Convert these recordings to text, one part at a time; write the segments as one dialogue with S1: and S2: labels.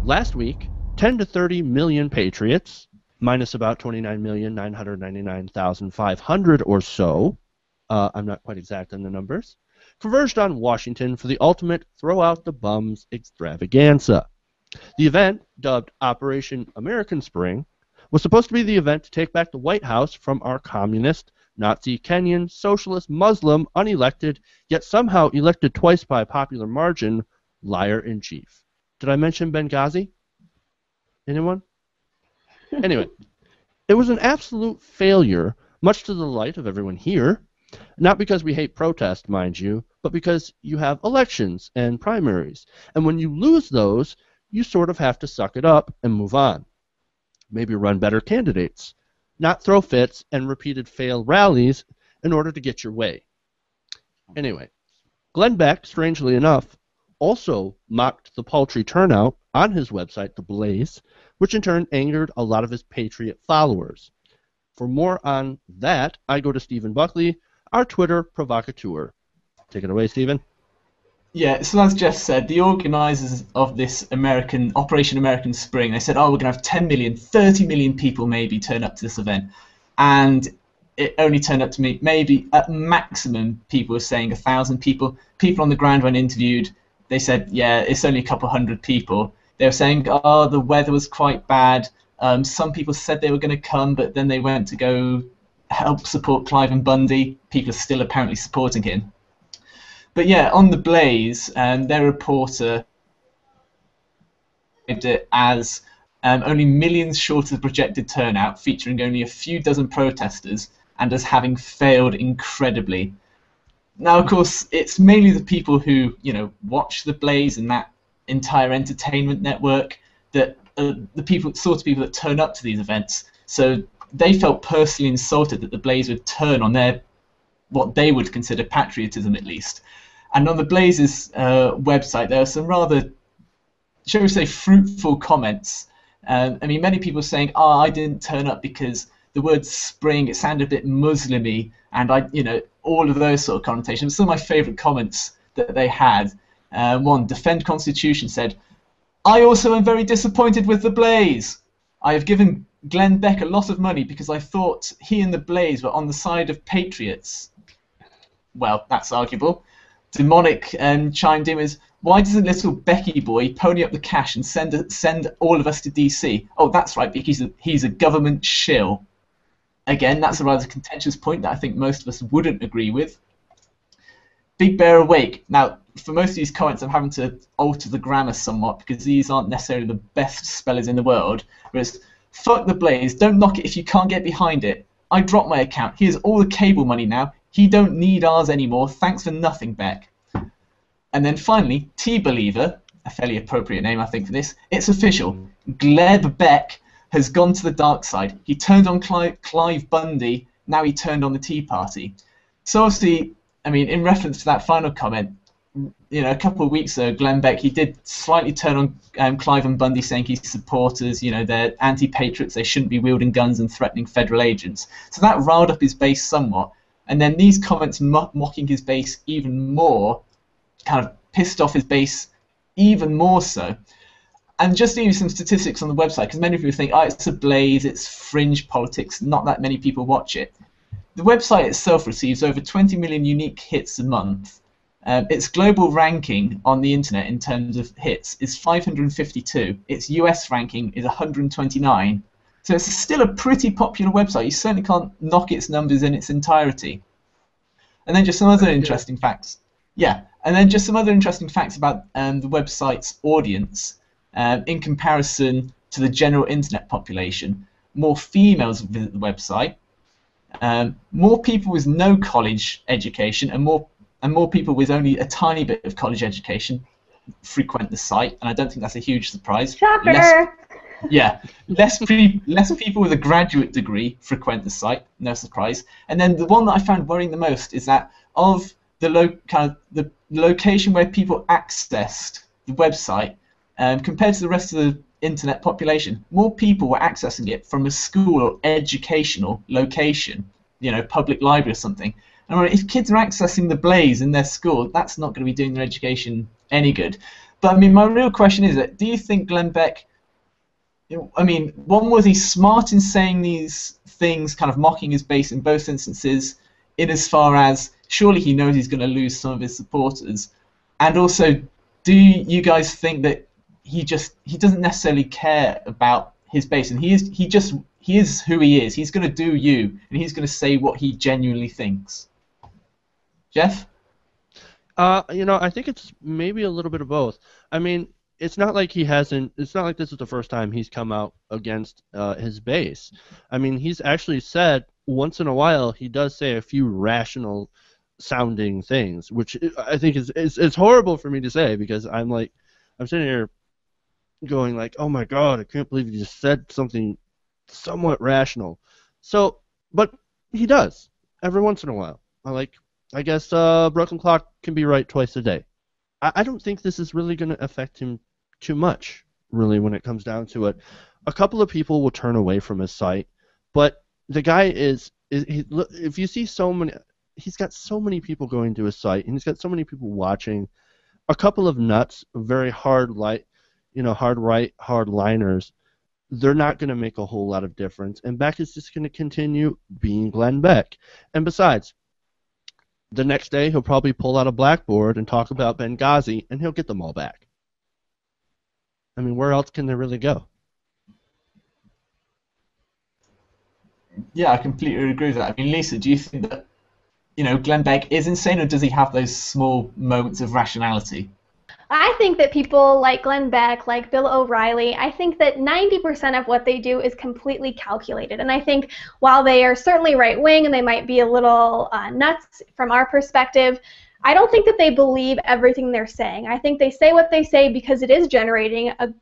S1: Last week, 10 to 30 million patriots, minus about 29,999,500 or so, I'm not quite exact on the numbers, converged on Washington for the ultimate throw out the bums extravaganza. The event, dubbed Operation American Spring, was supposed to be the event to take back the White House from our communist, Nazi, Kenyan, socialist, Muslim, unelected, yet somehow elected twice by a popular margin, liar-in-chief. Did I mention Benghazi? Anyone? Anyway, it was an absolute failure, much to the delight of everyone here. Not because we hate protest, mind you, but because you have elections and primaries. And when you lose those, you sort of have to suck it up and move on. Maybe run better candidates. Not throw fits and repeated failed rallies in order to get your way. Anyway, Glenn Beck, strangely enough, also mocked the paltry turnout on his website, The Blaze, which in turn angered a lot of his Patriot followers. For more on that, I go to Stephen Buckley, our Twitter provocateur. Take it away, Stephen.
S2: Yeah, so as Jeff said, the organisers of this Operation American Spring, they said, oh, we're going to have 10 million, 30 million people maybe turn up to this event. And it only turned up to me, maybe at maximum, people were saying 1,000 people. People on the ground when interviewed, they said, yeah, it's only a couple hundred people. They were saying, oh, the weather was quite bad. Some people said they were going to come, but then they went to go help support Clive and Bundy. People are still apparently supporting him. But yeah, on The Blaze, their reporter described it as only millions short of the projected turnout, featuring only a few dozen protesters, and as having failed incredibly. Now, of course, it's mainly the people who, watch The Blaze and that entire entertainment network that the sort of people that turn up to these events. So they felt personally insulted that The Blaze would turn on what they would consider patriotism, at least. And on The Blaze's website, there are some rather, shall we say, fruitful comments. Many people saying, "Oh, I didn't turn up because the word spring, it sounded a bit Muslim-y," and all of those sort of connotations. Some of my favourite comments that they had. One, Defend Constitution, said, "I also am very disappointed with The Blaze. I have given Glenn Beck a lot of money because I thought he and The Blaze were on the side of patriots." Well, that's arguable. Demonic chimed in with, "Why doesn't little Becky boy pony up the cash and send all of us to DC? Oh, that's right, because he's a government shill." Again, that's a rather contentious point that I think most of us wouldn't agree with. Big Bear Awake. Now, for most of these comments, I'm having to alter the grammar somewhat because these aren't necessarily the best spellers in the world. Whereas, "Fuck The Blaze, don't knock it if you can't get behind it. I dropped my account. Here's all the cable money now. He don't need ours anymore. Thanks for nothing, Beck." And then finally, T-Believer, a fairly appropriate name, I think, for this. "It's official. Gleb Beck has gone to the dark side. He turned on Clive Bundy. Now he turned on the Tea Party." So obviously, in reference to that final comment, a couple of weeks ago, Glenn Beck, he did slightly turn on Clive and Bundy, saying his supporters, they're anti-patriots, they shouldn't be wielding guns and threatening federal agents. So that riled up his base somewhat. And then these comments mocking his base even more kind of pissed off his base even more so. And just to give you some statistics on the website, because many people think, oh, it's a Blaze, it's fringe politics, not that many people watch it. The website itself receives over 20 million unique hits a month. Its global ranking on the internet in terms of hits is 552. Its US ranking is 129. So it's still a pretty popular website. You certainly can't knock its numbers in its entirety. And then just some other interesting facts. Yeah, and then just some other interesting facts about the website's audience in comparison to the general internet population. More females visit the website. More people with no college education and more people with only a tiny bit of college education frequent the site, and I don't think that's a huge surprise.
S3: Shocker!
S2: Less people with a graduate degree frequent the site, no surprise. And then the one that I found worrying the most is that of the location where people accessed the website, compared to the rest of the internet population, more people were accessing it from a school or educational location, public library or something. And if kids are accessing the Blaze in their school, that's not going to be doing their education any good. But I mean, my real question is that do you think Glenn Beck? I mean, one, was he smart in saying these things, kind of mocking his base in both instances, in as far as surely he knows he's going to lose some of his supporters, and also, do you guys think that he doesn't necessarily care about his base, and he is who he is. He's going to do you, and he's going to say what he genuinely thinks. Jeff?
S1: I think it's maybe a little bit of both. I mean, it's not like this is the first time he's come out against his base. I mean, he's actually said once in a while he does say a few rational sounding things, which I think is horrible for me to say, because I'm sitting here going like, oh my God, I can't believe he just said something somewhat rational. So, but he does every once in a while. I guess broken clock can be right twice a day. I don't think this is really going to affect him too much, really, when it comes down to it. A couple of people will turn away from his site, but the guy if you see he's got so many people going to his site, and he's got so many people watching. A couple of nuts, very hard liners, they're not going to make a whole lot of difference, and Beck is just going to continue being Glenn Beck. And besides, the next day he'll probably pull out a blackboard and talk about Benghazi, and he'll get them all back. I mean, where else can they really go?
S2: Yeah, I completely agree with that. I mean, Lisa, do you think that Glenn Beck is insane, or does he have those small moments of rationality?
S3: I think that people like Glenn Beck, like Bill O'Reilly, I think that 90% of what they do is completely calculated. And I think while they are certainly right-wing and they might be a little nuts from our perspective, I don't think that they believe everything they're saying. I think they say what they say because it is generating a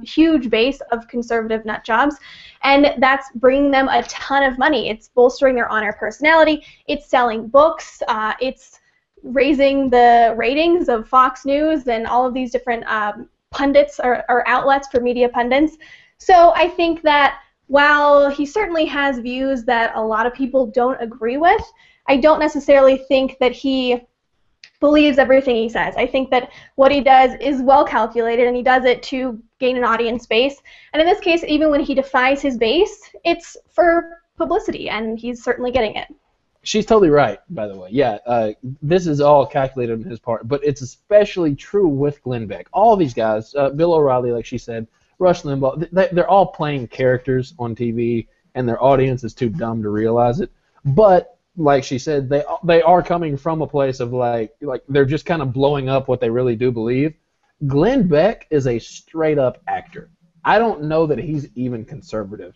S3: huge base of conservative nut jobs, and that's bringing them a ton of money. It's bolstering their on-air personality, it's selling books, it's raising the ratings of Fox News and all of these different pundits or outlets for media pundits. So I think that while he certainly has views that a lot of people don't agree with, I don't necessarily think that he believes everything he says. I think that what he does is well calculated, and he does it to gain an audience base. And in this case, even when he defies his base, it's for publicity, and he's certainly getting it.
S4: She's totally right, by the way. Yeah, this is all calculated on his part, but it's especially true with Glenn Beck. All these guys, Bill O'Reilly, like she said, Rush Limbaugh, they're all playing characters on TV, and their audience is too dumb to realize it. But like she said, they are coming from a place of like they're just kind of blowing up what they really do believe. Glenn Beck is a straight-up actor. I don't know that he's even conservative,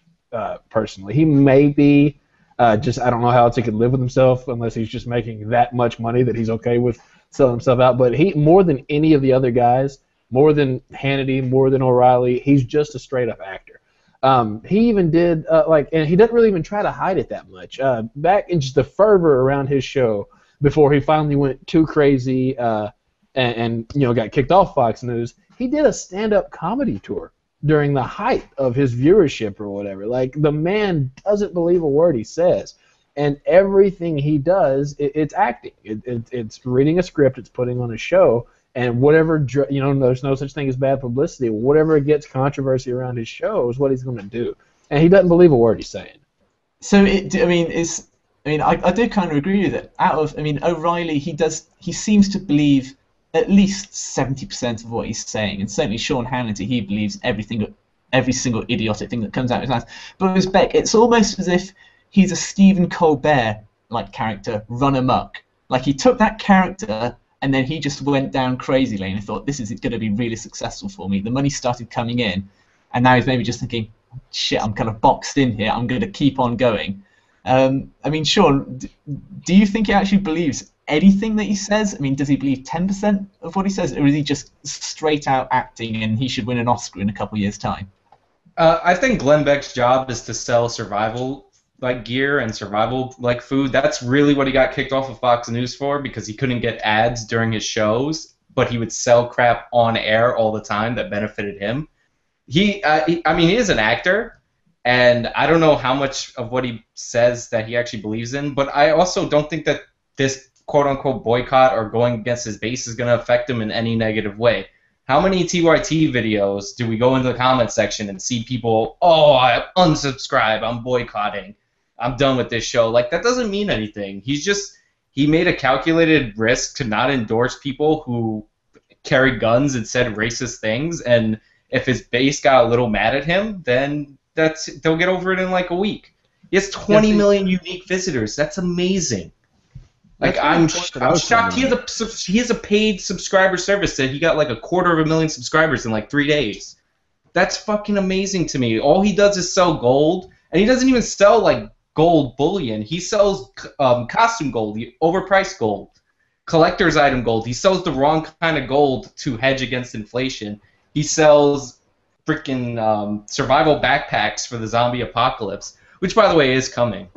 S4: personally. He may be. I don't know how else he could live with himself unless he's just making that much money that he's okay with selling himself out. But he, more than any of the other guys, more than Hannity, more than O'Reilly, he's just a straight-up actor. He even did, and he doesn't really even try to hide it that much. Back in just the fervor around his show, before he finally went too crazy and got kicked off Fox News, he did a stand-up comedy tour during the height of his viewership or whatever. Like, the man doesn't believe a word he says. And everything he does, it's acting. It's reading a script, it's putting on a show, and whatever, there's no such thing as bad publicity. Whatever gets controversy around his show is what he's going to do. And he doesn't believe a word he's saying.
S2: So, I do kind of agree with it. O'Reilly, he seems to believe at least 70% of what he's saying, and certainly Sean Hannity, he believes every single idiotic thing that comes out of his mouth. But with Beck, it's almost as if he's a Stephen Colbert-like character run amok. Like, he took that character and then he just went down crazy lane and thought, this is going to be really successful for me. The money started coming in, and now he's maybe just thinking, shit, I'm kind of boxed in here, I'm going to keep on going. Sean, do you think he actually believes anything that he says? I mean, does he believe 10% of what he says, or is he just straight out acting and he should win an Oscar in a couple of years' time?
S5: I think Glenn Beck's job is to sell survival gear and survival food. That's really what he got kicked off of Fox News for, because he couldn't get ads during his shows, but he would sell crap on air all the time that benefited him. He is an actor, and I don't know how much of what he says that he actually believes in, but I also don't think that this quote-unquote boycott or going against his base is going to affect him in any negative way. How many TYT videos do we go into the comment section and see people, oh, I unsubscribe, I'm boycotting, I'm done with this show? Like, that doesn't mean anything. He made a calculated risk to not endorse people who carried guns and said racist things, and if his base got a little mad at him, then they'll get over it in like a week. He has 20 million unique visitors. That's amazing. Like, I'm shocked. He has a paid subscriber service that he got like 250,000 subscribers in like 3 days. That's fucking amazing to me. All he does is sell gold, and he doesn't even sell like gold bullion. He sells costume gold, the overpriced gold, collector's item gold. He sells the wrong kind of gold to hedge against inflation. He sells freaking survival backpacks for the zombie apocalypse, which, by the way, is coming.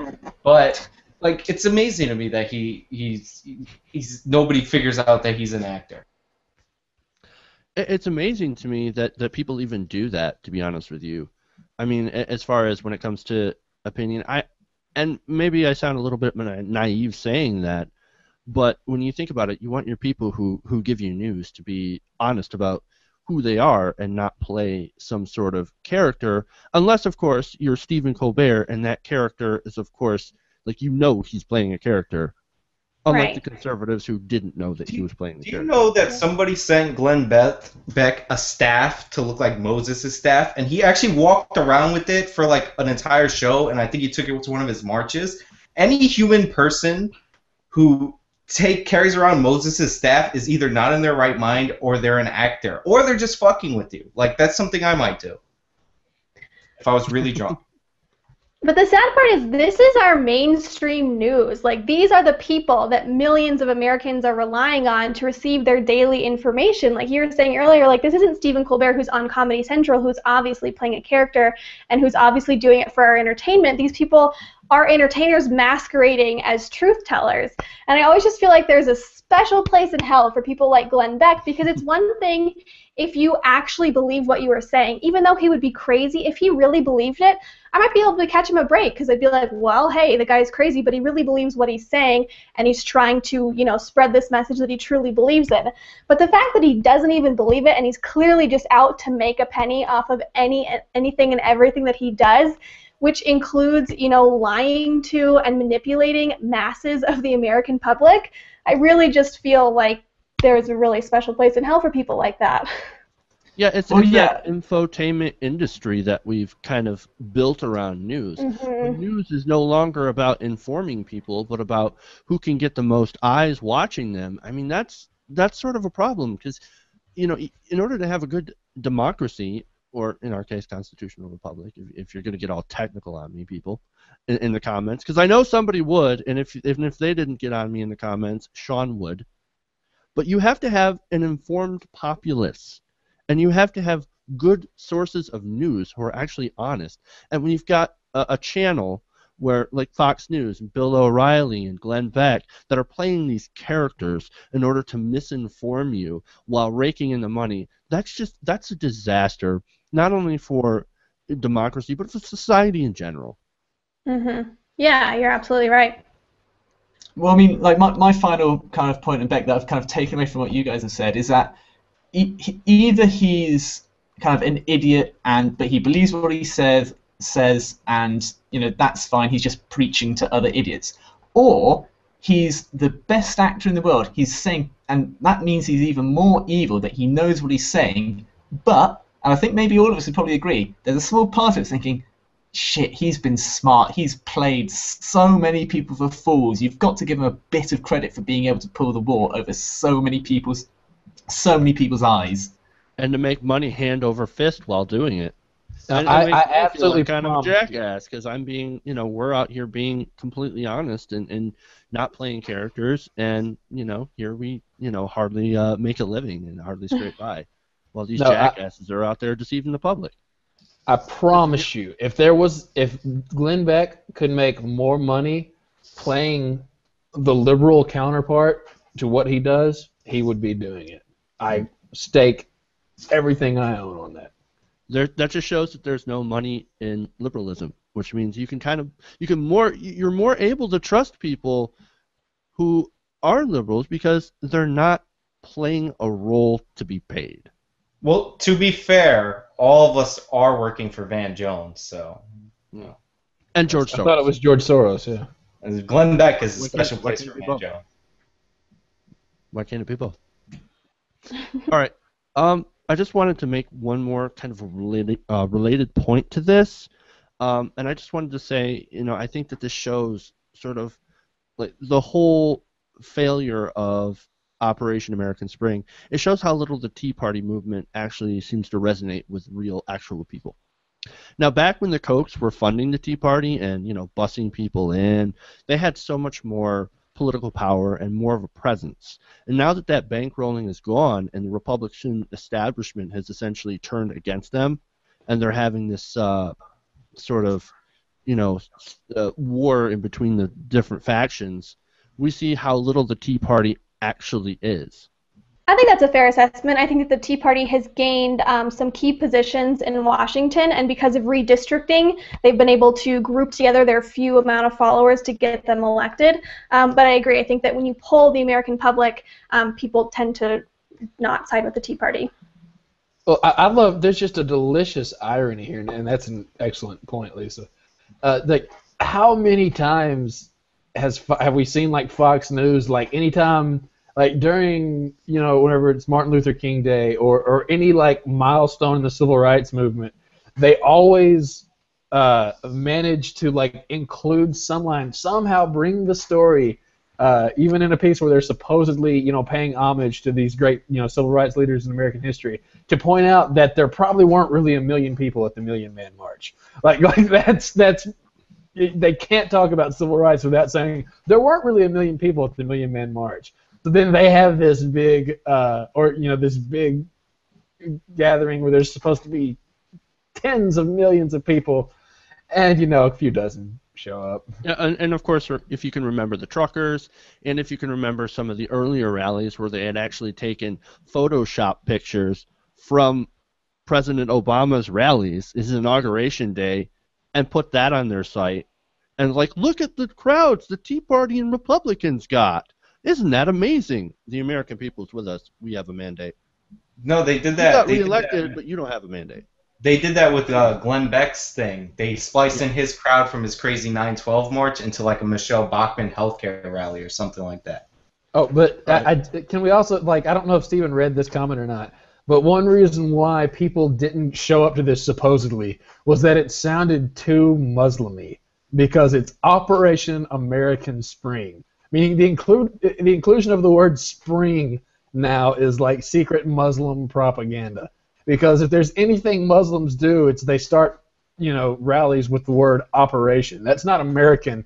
S5: But like, it's amazing to me that he's nobody figures out that he's an actor.
S1: It's amazing to me that people even do that, to be honest with you. I mean, as far as when it comes to opinion, and maybe I sound a little bit naive saying that, but when you think about it, you want your people who give you news to be honest about who they are and not play some sort of character, unless, of course, you're Stephen Colbert and that character is, of course, like, he's playing a character, unlike the conservatives who didn't know that he was playing the character.
S5: Do you know that somebody sent Glenn Beck a staff to look like Moses' staff, and he actually walked around with it for like an entire show, and I think he took it to one of his marches? Any human person who carries around Moses' staff is either not in their right mind, or they're an actor, or they're just fucking with you. Like, that's something I might do if I was really drunk.
S3: But the sad part is this is our mainstream news. Like, these are the people that millions of Americans are relying on to receive their daily information. Like you were saying earlier, like, this isn't Stephen Colbert who's on Comedy Central, who's obviously playing a character and who's obviously doing it for our entertainment. These people are entertainers masquerading as truth tellers. And I always just feel like there's a special place in hell for people like Glenn Beck, because it's one thing if you actually believe what you were saying. Even though he would be crazy, if he really believed it, I might be able to catch him a break, because I'd be like, well, hey, the guy's crazy, but he really believes what he's saying, and he's trying to, spread this message that he truly believes in. But the fact that he doesn't even believe it, and he's clearly just out to make a penny off of anything and everything that he does, which includes, lying to and manipulating masses of the American public, I really just feel like there's a really special place in hell for people like that.
S1: Yeah, it's that infotainment industry that we've kind of built around news.
S3: Mm-hmm.
S1: News is no longer about informing people, but about who can get the most eyes watching them. I mean, that's sort of a problem, because, in order to have a good democracy, or in our case, constitutional republic, if you're going to get all technical on me, people, in the comments, because I know somebody would, and if they didn't get on me in the comments, Sean would. But you have to have an informed populace. And you have to have good sources of news who are actually honest. And when you've got a channel where, like Fox News and Bill O'Reilly and Glenn Beck, that are playing these characters in order to misinform you while raking in the money, that's a disaster, not only for democracy, but for society in general.
S3: Mm-hmm. Yeah, you're absolutely right.
S2: Well, I mean, like my final kind of point, and Beck, that I've kind of taken away from what you guys have said, is that either he's kind of an idiot but he believes what he says, and that's fine. He's just preaching to other idiots, or he's the best actor in the world. He's saying, and that means he's even more evil, that he knows what he's saying. But, and I think maybe all of us would probably agree, there's a small part of us thinking, shit, he's been smart. He's played so many people for fools. You've got to give him a bit of credit for being able to pull the wool over so many people's eyes,
S1: and to make money hand over fist while doing it.
S4: I absolutely
S1: kind of a jackass, because I'm being, we're out here being completely honest and not playing characters, and here we hardly make a living and hardly scrape by, while these jackasses are out there deceiving the public.
S4: I promise you, if Glenn Beck could make more money playing the liberal counterpart to what he does, he would be doing it. I stake everything I own on that.
S1: That just shows that there's no money in liberalism, which means you're more able to trust people who are liberals because they're not playing a role to be paid.
S5: Well, to be fair, all of us are working for Van Jones, so.
S1: Yeah. And George Soros.
S4: I thought it was George Soros, yeah.
S5: Glenn Beck is a
S1: Why
S5: special
S1: can't
S5: place
S1: it
S5: for
S1: be
S5: Van
S1: both?
S5: Jones.
S1: Why can't it be both? All right. I just wanted to make one more kind of related point to this, and I just wanted to say, I think that this shows sort of like the whole failure of Operation American Spring. It shows how little the Tea Party movement actually seems to resonate with real, actual people. Now, back when the Kochs were funding the Tea Party and, bussing people in, they had so much more political power and more of a presence. And now that that bankrolling is gone and the Republican establishment has essentially turned against them, and they're having this sort of, war in between the different factions, we see how little the Tea Party actually is.
S3: I think that's a fair assessment. I think that the Tea Party has gained some key positions in Washington, and because of redistricting, they've been able to group together their few amount of followers to get them elected. But I agree. I think that when you poll the American public, people tend to not side with the Tea Party.
S4: Well, I love. There's just a delicious irony here, and that's an excellent point, Lisa. Like, how many times have we seen like Fox News, like anytime, like during whenever it's Martin Luther King Day or any like milestone in the civil rights movement, they always manage to like include some line, somehow bring the story, even in a piece where they're supposedly paying homage to these great civil rights leaders in American history, to point out that there probably weren't really 1 million people at the Million Man March. Like that's they can't talk about civil rights without saying there weren't really 1 million people at the Million Man March. So then they have this big, this big gathering where there's supposed to be tens of millions of people, and a few dozen show up.
S1: Yeah, and of course, if you can remember the truckers, and if you can remember some of the earlier rallies where they had actually taken Photoshop pictures from President Obama's rallies, his inauguration day, and put that on their site, and like, look at the crowds the Tea Party and Republicans got. Isn't that amazing? The American people's with us. We have a mandate.
S5: No, they did
S1: You
S5: that.
S1: got
S5: They did
S1: reelected,
S5: that.
S1: but you don't have a mandate.
S5: They did that with Glenn Beck's thing. They spliced in his crowd from his crazy 9/12 march into like a Michelle Bachmann healthcare rally or something like that.
S4: Oh, but can we also, like, I don't know if Stephen read this comment or not, but one reason why people didn't show up to this supposedly was that it sounded too Muslim-y, because it's Operation American Spring, meaning the inclusion of the word spring now is like secret Muslim propaganda. Because if there's anything Muslims do, it's they start, rallies with the word operation. That's not American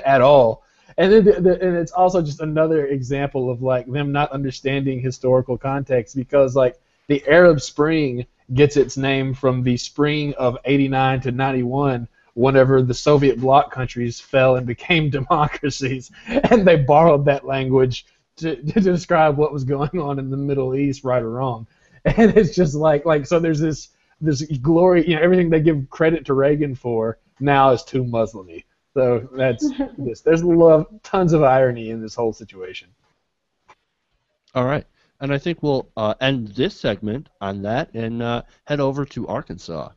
S4: at all. And then and it's also just another example of like them not understanding historical context, because like the Arab Spring gets its name from the spring of 89 to 91, whenever the Soviet bloc countries fell and became democracies, and they borrowed that language to describe what was going on in the Middle East, right or wrong. And it's just like so there's this glory, everything they give credit to Reagan for now is too Muslim-y. So that's this. There's tons of irony in this whole situation.
S1: All right, and I think we'll end this segment on that and head over to Arkansas.